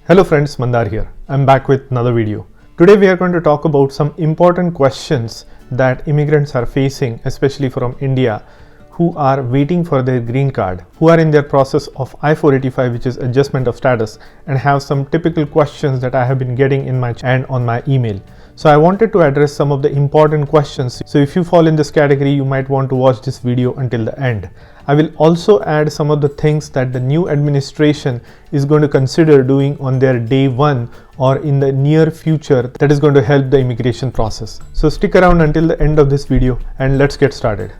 Hello friends, Mandar here. I'm back with another video. Today we are going to talk about some important questions that immigrants are facing, especially from India, who are waiting for their green card, who are in their process of I-485, which is adjustment of status, and have some typical questions that I have been getting in my and on my email. So I wanted to address some of the important questions. So if you fall in this category, you might want to watch this video until the end. I will also add some of the things that the new administration is going to consider doing on their day one or in the near future that is going to help the immigration process. So stick around until the end of this video and let's get started.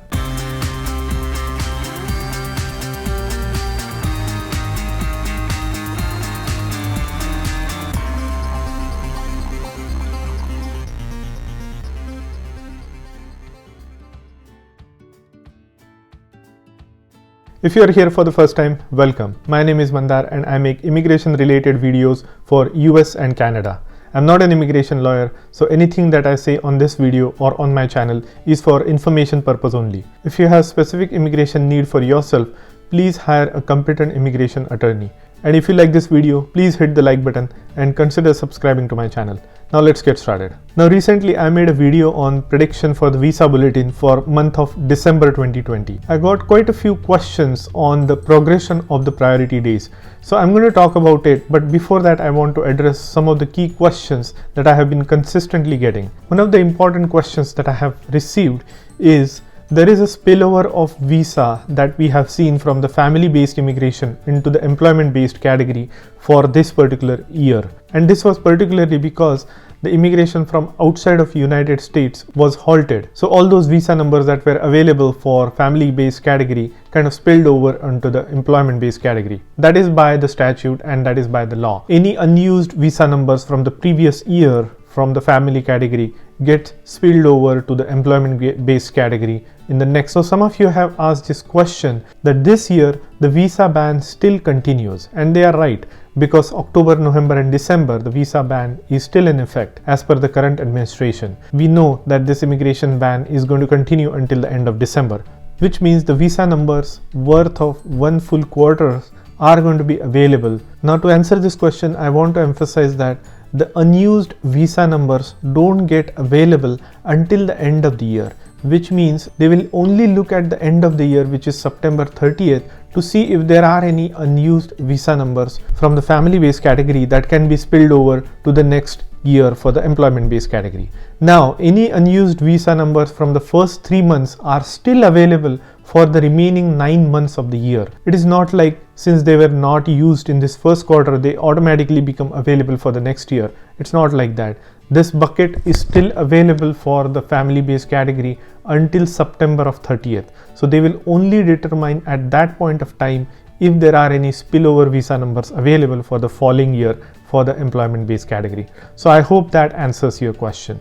If you are here for the first time, welcome. My name is Mandar and I make immigration related videos for US and Canada. I'm not an immigration lawyer, so anything that I say on this video or on my channel is for information purpose only. If you have specific immigration need for yourself, please hire a competent immigration attorney. And if you like this video, please hit the like button and consider subscribing to my channel. Now let's get started. Now recently I made a video on prediction for the visa bulletin for month of December 2020. I got quite a few questions on the progression of the priority days. So I'm going to talk about it, but before that I want to address some of the key questions that I have been consistently getting. One of the important questions that I have received is there is a spillover of visa that we have seen from the family-based immigration into the employment-based category for this particular year. And this was particularly because the immigration from outside of United States was halted. So all those visa numbers that were available for family-based category kind of spilled over onto the employment-based category. That is by the statute and that is by the law. Any unused visa numbers from the previous year from the family category get spilled over to the employment based category in the next. So some of you have asked this question that this year the visa ban still continues, and they are right, because October, November and December the visa ban is still in effect as per the current administration. We know that this immigration ban is going to continue until the end of December, which means the visa numbers worth of one full quarter are going to be available. Now to answer this question, I want to emphasize that the unused visa numbers don't get available until the end of the year, which means they will only look at the end of the year, which is September 30th, to see if there are any unused visa numbers from the family-based category that can be spilled over to the next year for the employment-based category. Now, any unused visa numbers from the first 3 months are still available for the remaining 9 months of the year. It is not like since they were not used in this first quarter, they automatically become available for the next year. It's not like that. This bucket is still available for the family-based category until September of 30th. So they will only determine at that point of time if there are any spillover visa numbers available for the following year for the employment-based category. So I hope that answers your question.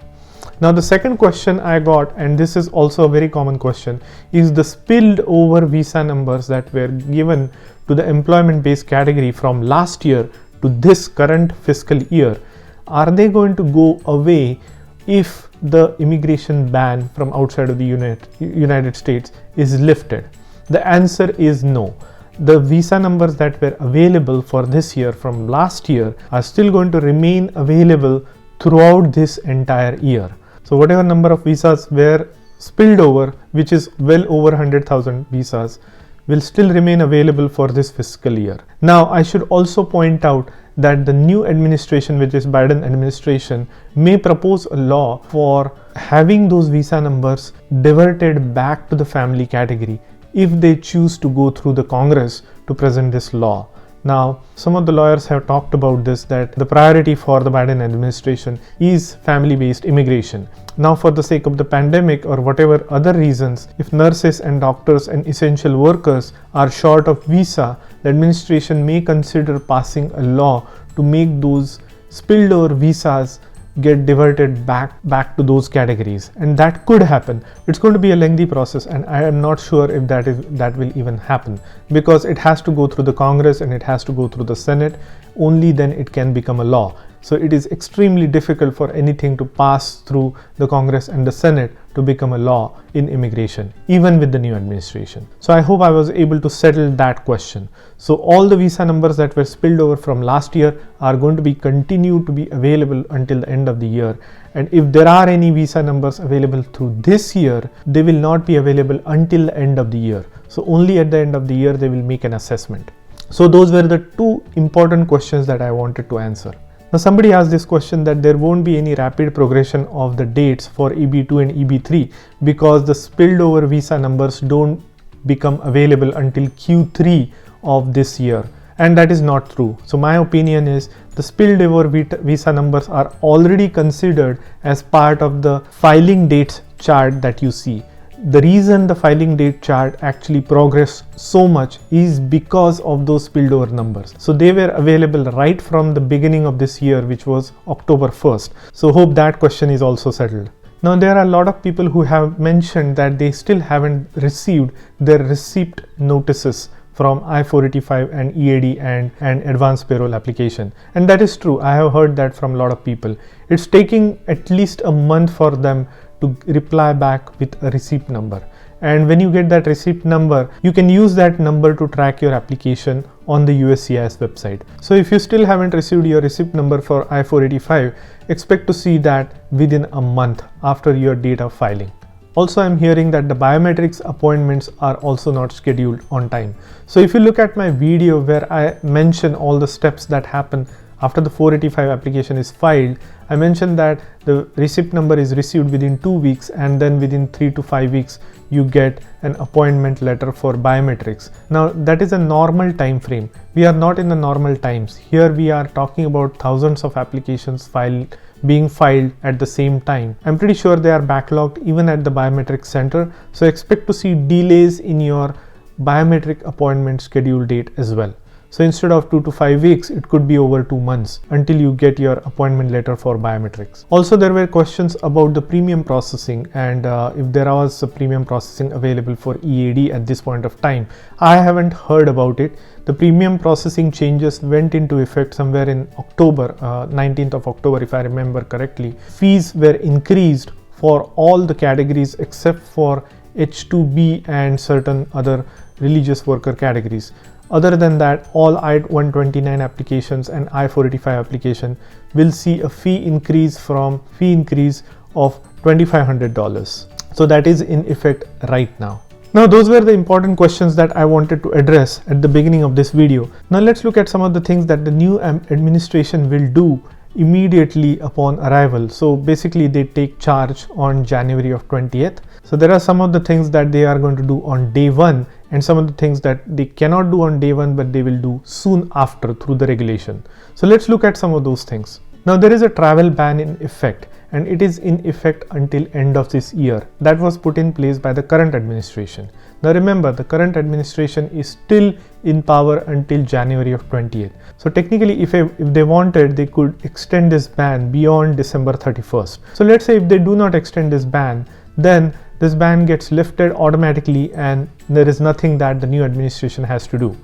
Now the second question I got, and this is also a very common question, is the spilled over visa numbers that were given to the employment-based category from last year to this current fiscal year. Are they going to go away if the immigration ban from outside of the United States is lifted? The answer is no. The visa numbers that were available for this year from last year are still going to remain available throughout this entire year. So whatever number of visas were spilled over, which is well over 100,000 visas, will still remain available for this fiscal year. Now I should also point out that the new administration, which is Biden administration, may propose a law for having those visa numbers diverted back to the family category if they choose to go through the Congress to present this law. Now, some of the lawyers have talked about this, that the priority for the Biden administration is family-based immigration. Now, for the sake of the pandemic or whatever other reasons, if nurses and doctors and essential workers are short of visa, the administration may consider passing a law to make those spilled over visas get diverted back to those categories, and that could happen. It's going to be a lengthy process, and I am not sure if that will even happen, because it has to go through the Congress and it has to go through the Senate. Only then it can become a law. So it is extremely difficult for anything to pass through the Congress and the Senate to become a law in immigration, even with the new administration. So I hope I was able to settle that question. So all the visa numbers that were spilled over from last year are going to be continued to be available until the end of the year. And if there are any visa numbers available through this year, they will not be available until the end of the year. So only at the end of the year they will make an assessment. So those were the two important questions that I wanted to answer. Now somebody asked this question that there won't be any rapid progression of the dates for EB2 and EB3 because the spilled over visa numbers don't become available until Q3 of this year. And that is not true. So my opinion is the spilled over visa numbers are already considered as part of the filing dates chart that you see. The reason the filing date chart actually progressed so much is because of those spilled over numbers. So they were available right from the beginning of this year, which was October 1st. So hope that question is also settled. Now there are a lot of people who have mentioned that they still haven't received their receipt notices from I-485 and EAD and advanced payroll application. And that is true. I have heard that from a lot of people. It's taking at least a month for them to reply back with a receipt number. And when you get that receipt number, you can use that number to track your application on the USCIS website. So if you still haven't received your receipt number for I-485, expect to see that within a month after your date of filing. Also, I'm hearing that the biometrics appointments are also not scheduled on time. So if you look at my video where I mention all the steps that happen after the 485 application is filed, I mentioned that the receipt number is received within 2 weeks, and then within 3 to 5 weeks you get an appointment letter for biometrics. Now that is a normal time frame. We are not in the normal times. Here we are talking about thousands of applications being filed at the same time. I'm pretty sure they are backlogged even at the biometric center. So expect to see delays in your biometric appointment schedule date as well. So instead of 2 to 5 weeks, it could be over 2 months until you get your appointment letter for biometrics. Also, there were questions about the premium processing and if there was a premium processing available for EAD at this point of time. I haven't heard about it. The premium processing changes went into effect somewhere in October, 19th of October if I remember correctly. Fees were increased for all the categories except for H-2B and certain other religious worker categories. Other than that, all I-129 applications and I-485 application will see a fee increase of $2,500. So that is in effect right now. Now those were the important questions that I wanted to address at the beginning of this video. Now let's look at some of the things that the new administration will do immediately upon arrival. So basically they take charge on January of 20th. So there are some of the things that they are going to do on day one and some of the things that they cannot do on day one but they will do soon after through the regulation. So let's look at some of those things. Now there is a travel ban in effect and it is in effect until end of this year. That was put in place by the current administration. Now remember, the current administration is still in power until January of 20th. So technically if they wanted, they could extend this ban beyond December 31st. So let's say if they do not extend this ban, then this ban gets lifted automatically and there is nothing that the new administration has to do.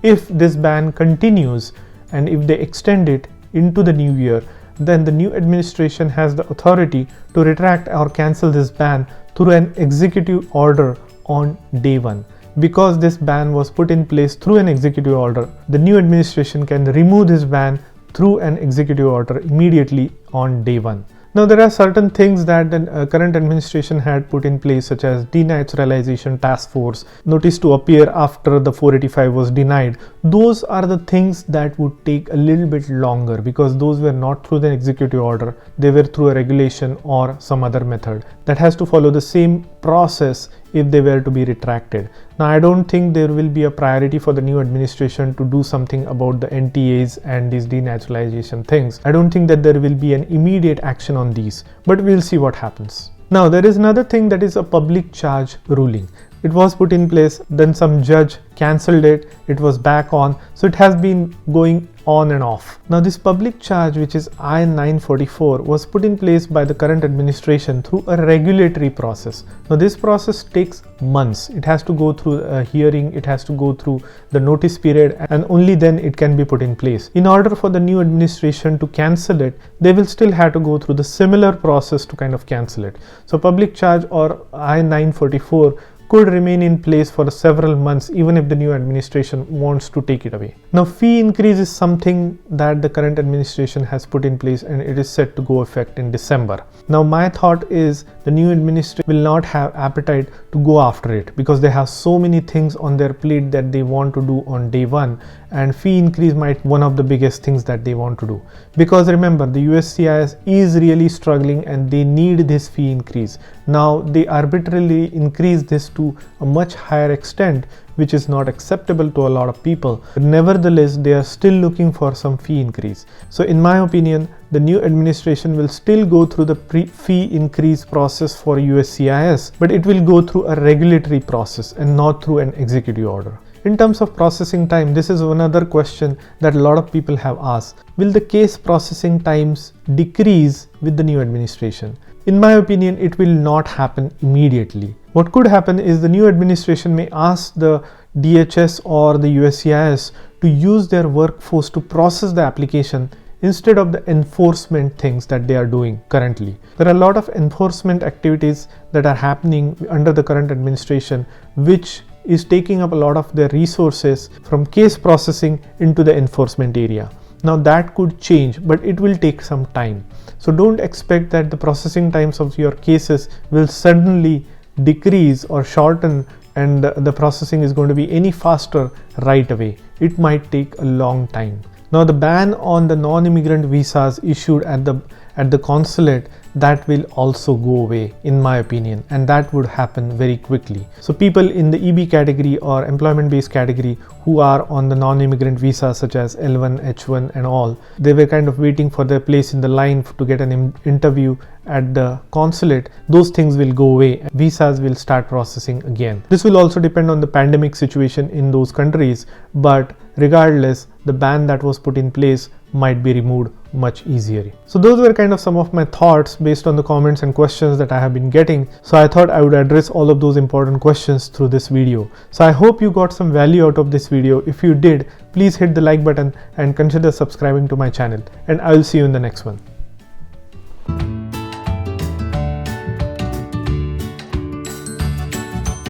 If this ban continues and if they extend it into the new year, then the new administration has the authority to retract or cancel this ban through an executive order on day one. Because this ban was put in place through an executive order, the new administration can remove this ban through an executive order immediately on day one. Now there are certain things that the current administration had put in place, such as denaturalization task force, notice to appear after the 485 was denied. Those are the things that would take a little bit longer because those were not through the executive order, they were through a regulation or some other method that has to follow the same process if they were to be retracted. Now I don't think there will be a priority for the new administration to do something about the NTAs and these denaturalization things. I don't think that there will be an immediate action on these, but we'll see what happens. Now there is another thing, that is a public charge ruling. It was put in place, then some judge cancelled it, it was back on. So it has been going on and off. Now this public charge, which is I-944, was put in place by the current administration through a regulatory process. Now this process takes months. It has to go through a hearing, it has to go through the notice period, and only then it can be put in place. In order for the new administration to cancel it, they will still have to go through the similar process to kind of cancel it. So public charge or I-944 could remain in place for several months even if the new administration wants to take it away. Now fee increase is something that the current administration has put in place, and it is set to go effect in December. Now my thought is the new administration will not have appetite to go after it because they have so many things on their plate that they want to do on day one, and fee increase might one of the biggest things that they want to do. Because remember, the USCIS is really struggling and they need this fee increase. Now they arbitrarily increase this to a much higher extent, which is not acceptable to a lot of people. But nevertheless, they are still looking for some fee increase. So in my opinion, the new administration will still go through the fee increase process for USCIS, but it will go through a regulatory process and not through an executive order. In terms of processing time, this is another question that a lot of people have asked. Will the case processing times decrease with the new administration? In my opinion, it will not happen immediately. What could happen is the new administration may ask the DHS or the USCIS to use their workforce to process the application instead of the enforcement things that they are doing currently. There are a lot of enforcement activities that are happening under the current administration, which is taking up a lot of their resources from case processing into the enforcement area. Now that could change, but it will take some time. So don't expect that the processing times of your cases will suddenly decrease or shorten and the processing is going to be any faster right away. It might take a long time. Now the ban on the non-immigrant visas issued at the consulate, that will also go away in my opinion, and that would happen very quickly. So people in the EB category or employment based category who are on the non-immigrant visa such as L1, H1 and all, they were kind of waiting for their place in the line to get an interview at the consulate. Those things will go away and visas will start processing again. This will also depend on the pandemic situation in those countries, but regardless, the ban that was put in place might be removed much easier. So those were kind of some of my thoughts based on the comments and questions that I have been getting. So I thought I would address all of those important questions through this video. So I hope you got some value out of this video. If you did, please hit the like button and consider subscribing to my channel, and I will see you in the next one.